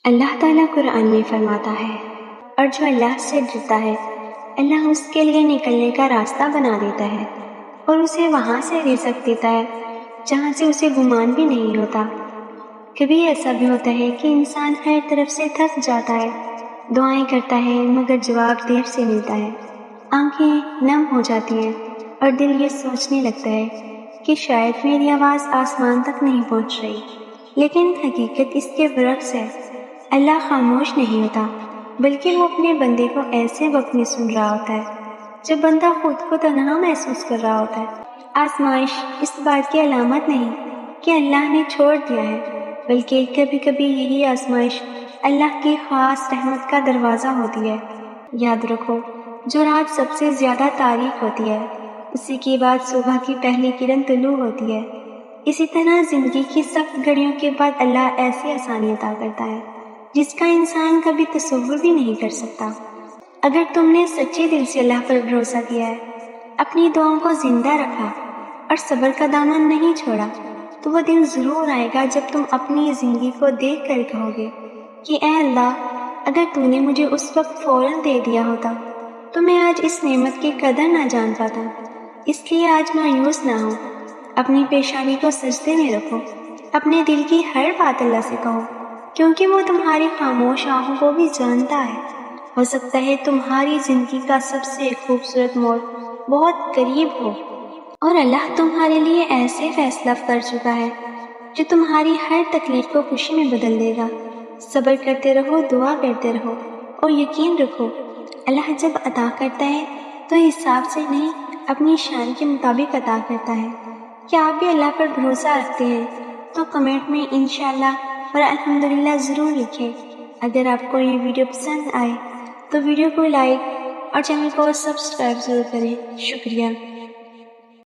اللہ تعالیٰ قرآن میں فرماتا ہے، اور جو اللہ سے ڈرتا ہے اللہ اس کے لیے نکلنے کا راستہ بنا دیتا ہے اور اسے وہاں سے رزق دیتا ہے جہاں سے اسے گمان بھی نہیں ہوتا۔ کبھی ایسا بھی ہوتا ہے کہ انسان ہر طرف سے تھک جاتا ہے، دعائیں کرتا ہے مگر جواب دیر سے ملتا ہے، آنکھیں نم ہو جاتی ہیں اور دل یہ سوچنے لگتا ہے کہ شاید میری آواز آسمان تک نہیں پہنچ رہی۔ لیکن حقیقت اس کے برعکس ہے، اللہ خاموش نہیں ہوتا بلکہ وہ اپنے بندے کو ایسے وقت میں سن رہا ہوتا ہے جب بندہ خود کو تنہا محسوس کر رہا ہوتا ہے۔ آزمائش اس بات کی علامت نہیں کہ اللہ نے چھوڑ دیا ہے، بلکہ کبھی کبھی یہی آزمائش اللہ کی خاص رحمت کا دروازہ ہوتی ہے۔ یاد رکھو، جو رات سب سے زیادہ تاریک ہوتی ہے اسی کے بعد صبح کی پہلی کرن طلوع ہوتی ہے، اسی طرح زندگی کی سخت گھڑیوں کے بعد اللہ ایسی آسانی عطا کرتا ہے جس کا انسان کبھی تصور بھی نہیں کر سکتا۔ اگر تم نے سچے دل سے اللہ پر بھروسہ کیا ہے، اپنی دعاؤں کو زندہ رکھا اور صبر کا دامن نہیں چھوڑا، تو وہ دن ضرور آئے گا جب تم اپنی زندگی کو دیکھ کر کہو گے کہ اے اللہ، اگر تو نے مجھے اس وقت فوراً دے دیا ہوتا تو میں آج اس نعمت کی قدر نہ جان پاتا۔ اس لیے آج مایوس نہ ہو، اپنی پیشانی کو سجدے میں رکھو، اپنے دل کی ہر بات اللہ سے کہو، کیونکہ وہ تمہاری خاموش آہوں کو بھی جانتا ہے۔ ہو سکتا ہے تمہاری زندگی کا سب سے خوبصورت موڑ بہت قریب ہو اور اللہ تمہارے لیے ایسے فیصلہ کر چکا ہے جو تمہاری ہر تکلیف کو خوشی میں بدل دے گا۔ صبر کرتے رہو، دعا کرتے رہو اور یقین رکھو، اللہ جب عطا کرتا ہے تو حساب سے نہیں، اپنی شان کے مطابق عطا کرتا ہے۔ کیا آپ بھی اللہ پر بھروسہ رکھتے ہیں؟ تو کمنٹ میں انشاءاللہ اور الحمدللہ ضرور لکھیں۔ اگر آپ کو یہ ویڈیو پسند آئے تو ویڈیو کو لائک اور چینل کو سبسکرائب ضرور کریں۔ شکریہ۔